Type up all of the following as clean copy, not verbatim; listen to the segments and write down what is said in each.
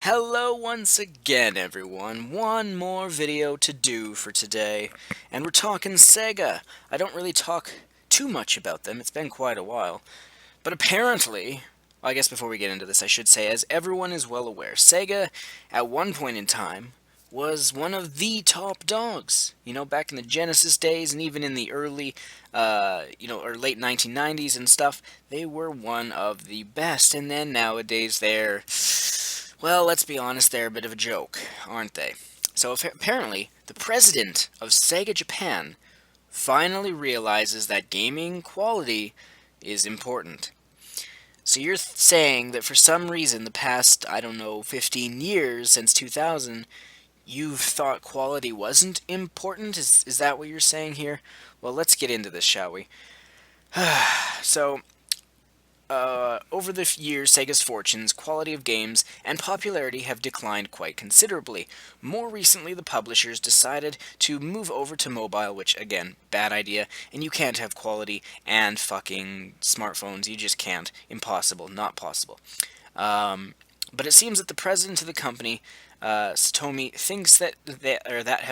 Hello once again, everyone. One more video to do for today, and we're talking Sega. I don't really talk too much about them, it's been quite a while, but apparently, I guess before we get into this, I should say, as everyone is well aware, Sega, at one point in time, was one of the top dogs. Back in the Genesis days, and even in the early, or late 1990s and stuff, they were one of the best, and then nowadays they're well, let's be honest, they're a bit of a joke, aren't they? So apparently, the president of Sega Japan finally realizes that gaming quality is important. So you're saying that for some reason, the past, I don't know, 15 years since 2000, you've thought quality wasn't important? Is that what you're saying here? Well, let's get into this, shall we? So, over the years, Sega's fortunes, quality of games, and popularity have declined quite considerably. More recently, the publishers decided to move over to mobile, which, again, bad idea, and you can't have quality and fucking smartphones. You just can't. Impossible. Not possible. But it seems that the president of the company, Satomi, thinks that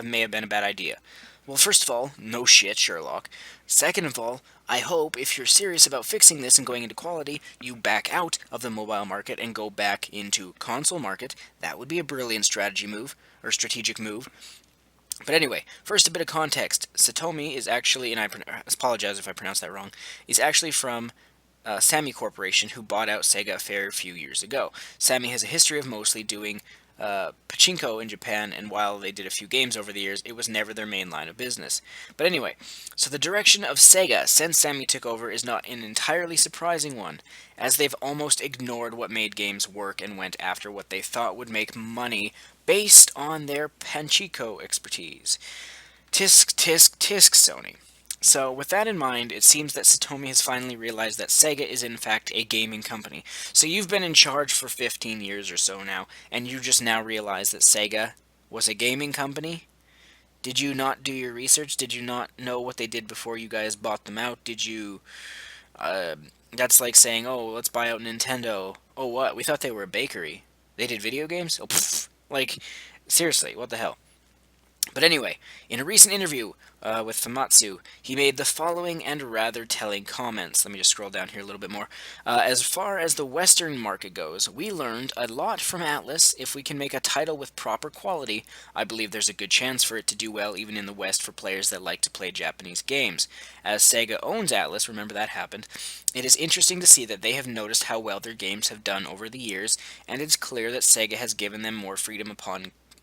may have been a bad idea. Well, first of all, no shit, Sherlock. Second of all, I hope if you're serious about fixing this and going into quality, you back out of the mobile market and go back into console market. That would be a brilliant strategy move, or strategic move. But anyway, first a bit of context. Satomi is actually, and I apologize if I pronounced that wrong, is actually from Sammy Corporation, who bought out Sega a fair few years ago. Sammy has a history of mostly doing pachinko in Japan, and while they did a few games over the years, it was never their main line of business. But anyway, so the direction of Sega since Sammy took over is not an entirely surprising one, as they've almost ignored what made games work and went after what they thought would make money based on their pachinko expertise. Tisk, tisk, tisk, Sony. So, with that in mind, it seems that Satomi has finally realized that Sega is in fact a gaming company. So you've been in charge for 15 years or so now, and you just now realize that Sega was a gaming company? Did you not do your research? Did you not know what they did before you guys bought them out? Did you... Uh, that's like saying, oh, let's buy out Nintendo. Oh, what? We thought they were a bakery. They did video games? Oh, pfft. Like, seriously, what the hell? But anyway, in a recent interview with Famitsu, he made the following and rather telling comments. Let me just scroll down here a little bit more. As far as the Western market goes, we learned a lot from Atlas. If we can make a title with proper quality, I believe there's a good chance for it to do well even in the West for players that like to play Japanese games. As Sega owns Atlas, remember that happened, it is interesting to see that they have noticed how well their games have done over the years, and it's clear that Sega has given them more freedom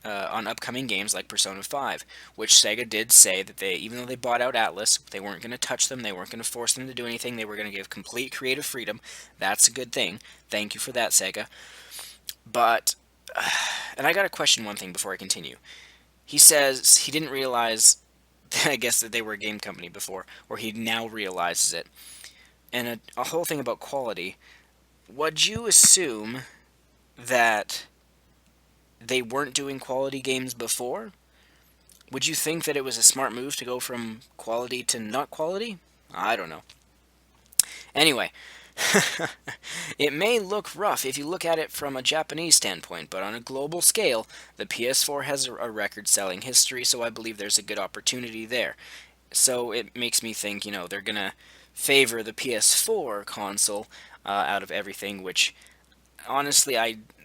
on upcoming games like Persona 5, which Sega did say that they, even though they bought out Atlas, they weren't going to touch them, they weren't going to force them to do anything, they were going to give complete creative freedom. That's a good thing. Thank you for that, Sega. But, and I gotta question one thing before I continue. He says he didn't realize, I guess, that they were a game company before, or he now realizes it. And a whole thing about quality. Would you assume that they weren't doing quality games before? Would you think that it was a smart move to go from quality to not quality? I don't know. Anyway, it may look rough if you look at it from a Japanese standpoint, but on a global scale, the PS4 has a record-selling history, so I believe there's a good opportunity there. So it makes me think, they're gonna favor the PS4 console out of everything, which honestly,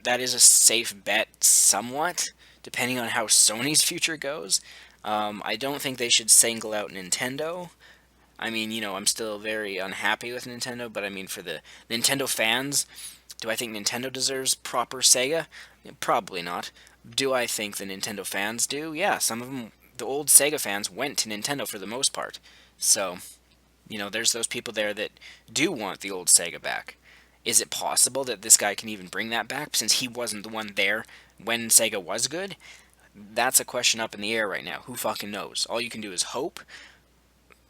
that is a safe bet somewhat, depending on how Sony's future goes. I don't think they should single out Nintendo. I mean, I'm still very unhappy with Nintendo, but I mean, for the Nintendo fans, do I think Nintendo deserves proper Sega? Probably not. Do I think the Nintendo fans do? Yeah, some of them, the old Sega fans, went to Nintendo for the most part. So, there's those people there that do want the old Sega back. Is it possible that this guy can even bring that back since he wasn't the one there when Sega was good? That's a question up in the air right now. Who fucking knows? All you can do is hope.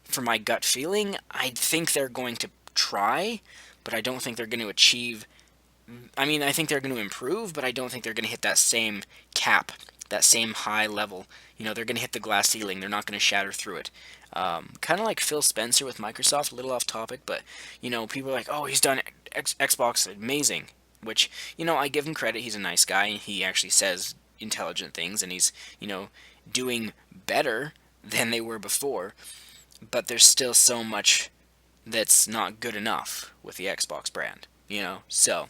For my gut feeling, I think they're going to try, but I don't think they're going to achieve. I mean, I think they're going to improve, but I don't think they're going to hit that same cap, that same high level. They're going to hit the glass ceiling. They're not going to shatter through it. Kind of like Phil Spencer with Microsoft, a little off topic, but, people are like, oh, he's done Xbox amazing. which, you know, I give him credit. He's a nice guy. He actually says intelligent things, and he's, you know, doing better than they were before. But there's still so much that's not good enough with the Xbox brand, you know? So,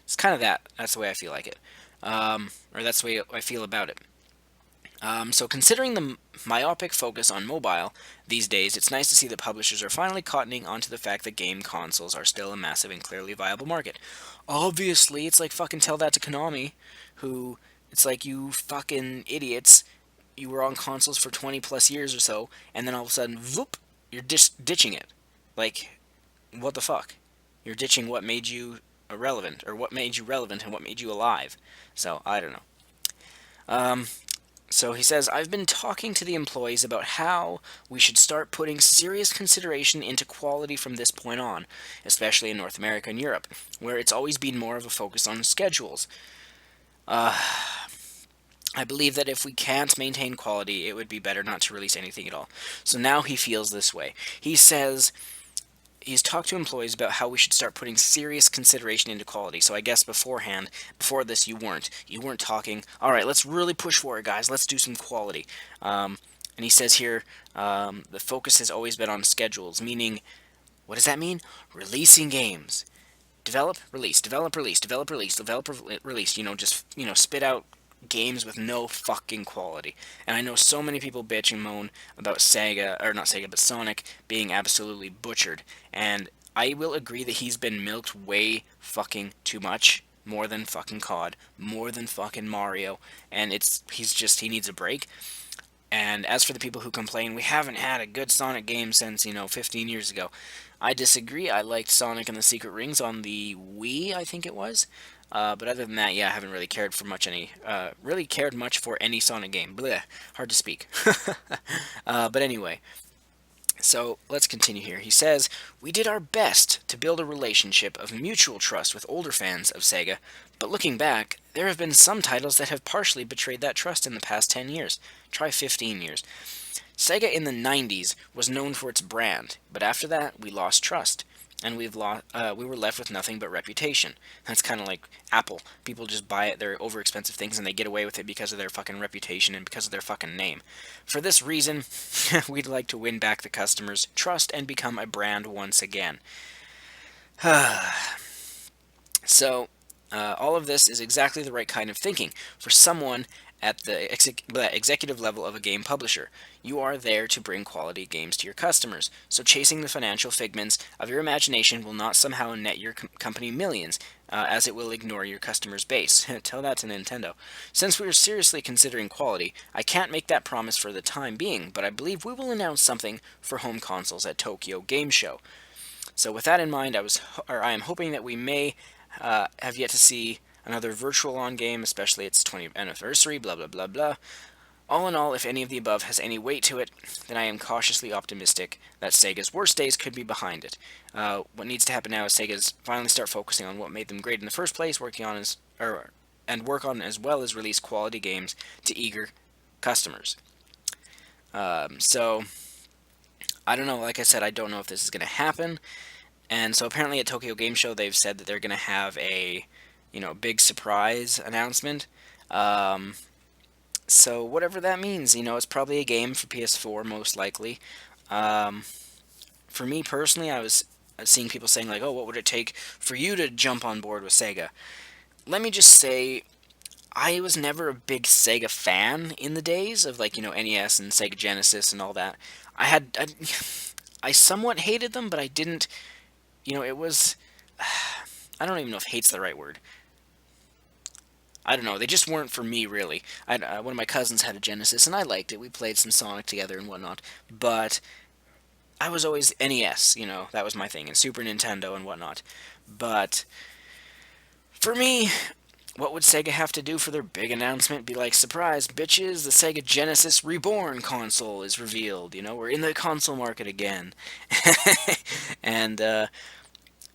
it's kind of that. That's the way I feel like it. Or that's the way I feel about it. So considering the myopic focus on mobile these days, it's nice to see that publishers are finally cottoning onto the fact that game consoles are still a massive and clearly viable market. Obviously, it's like fucking tell that to Konami, who, it's like, you fucking idiots, you were on consoles for 20 plus years or so, and then all of a sudden, whoop, you're ditching it. Like, what the fuck? You're ditching what made you irrelevant, or what made you relevant and what made you alive. So, I don't know. So he says, I've been talking to the employees about how we should start putting serious consideration into quality from this point on, especially in North America and Europe, where it's always been more of a focus on schedules. I believe that if we can't maintain quality, it would be better not to release anything at all. So now he feels this way. He says he's talked to employees about how we should start putting serious consideration into quality. So I guess before this, you weren't talking, all right, let's really push for it, guys. Let's do some quality. And he says here, the focus has always been on schedules, meaning, what does that mean? Releasing games. Develop, release, develop, release, develop, release, develop, release. You know, just, you know, spit out games with no fucking quality. And I know so many people bitch and moan about Sega, or not Sega, but Sonic being absolutely butchered. And I will agree that he's been milked way fucking too much. More than fucking COD. More than fucking Mario. And he needs a break. And as for the people who complain, we haven't had a good Sonic game since, 15 years ago. I disagree. I liked Sonic and the Secret Rings on the Wii, I think it was. But other than that, yeah, I haven't really cared much for any Sonic game. Blech, hard to speak. But anyway, so let's continue here. He says, we did our best to build a relationship of mutual trust with older fans of Sega, but looking back, there have been some titles that have partially betrayed that trust in the past 10 years. Try 15 years. Sega in the 90s was known for its brand, but after that, we lost trust. And we were left with nothing but reputation. That's kind of like Apple. People just buy it, they're overexpensive things, and they get away with it because of their fucking reputation and because of their fucking name. For this reason, we'd like to win back the customers' trust and become a brand once again. So, all of this is exactly the right kind of thinking for someone at the executive level of a game publisher. You are there to bring quality games to your customers, so chasing the financial figments of your imagination will not somehow net your company millions, as it will ignore your customer's base. Tell that to Nintendo. Since we are seriously considering quality, I can't make that promise for the time being, but I believe we will announce something for home consoles at Tokyo Game Show. So with that in mind, I am hoping that we may have yet to see another Virtual On game, especially its 20th anniversary, blah blah blah blah. All in all, if any of the above has any weight to it, then I am cautiously optimistic that Sega's worst days could be behind it. What needs to happen now is Sega's finally start focusing on what made them great in the first place, work on as well as release quality games to eager customers. So, I don't know, like I said, I don't know if this is going to happen. And so apparently at Tokyo Game Show, they've said that they're going to have a, big surprise announcement. So whatever that means, it's probably a game for PS4, most likely. For me personally, I was seeing people saying like, oh, what would it take for you to jump on board with Sega? Let me just say, I was never a big Sega fan in the days of NES and Sega Genesis and all that. I somewhat hated them, but I didn't, it was, I don't even know if hate's the right word. I don't know, they just weren't for me, really. One of my cousins had a Genesis, and I liked it. We played some Sonic together and whatnot, but I was always NES, that was my thing, and Super Nintendo and whatnot. But for me, what would Sega have to do for their big announcement? Be like, surprise, bitches, the Sega Genesis Reborn console is revealed, we're in the console market again. And,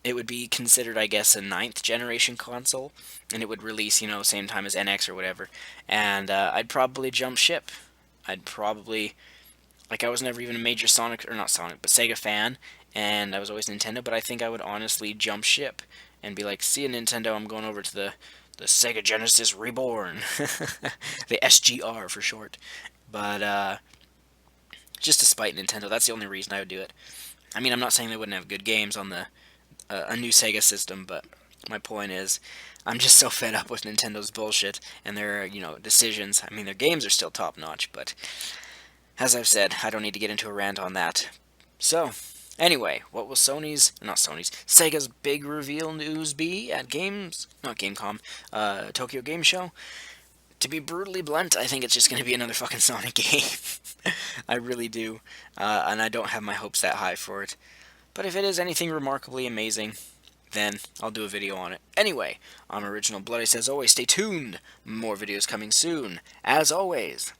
it would be considered, I guess, a 9th generation console, and it would release, same time as NX or whatever, and I'd probably jump ship. I was never even a major Sega fan, and I was always Nintendo, but I think I would honestly jump ship and be like, see you, Nintendo, I'm going over to the Sega Genesis Reborn. The SGR for short. But, just to spite Nintendo, that's the only reason I would do it. I mean, I'm not saying they wouldn't have good games on a new Sega system, but my point is, I'm just so fed up with Nintendo's bullshit and their, decisions. I mean, their games are still top-notch, but as I've said, I don't need to get into a rant on that. So, anyway, what will Sega's big reveal news be at not Gamecom, Tokyo Game Show? To be brutally blunt, I think it's just going to be another fucking Sonic game. I really do, and I don't have my hopes that high for it. But if it is anything remarkably amazing, then I'll do a video on it. Anyway, I'm Original Bloody, as always, stay tuned. More videos coming soon. As always.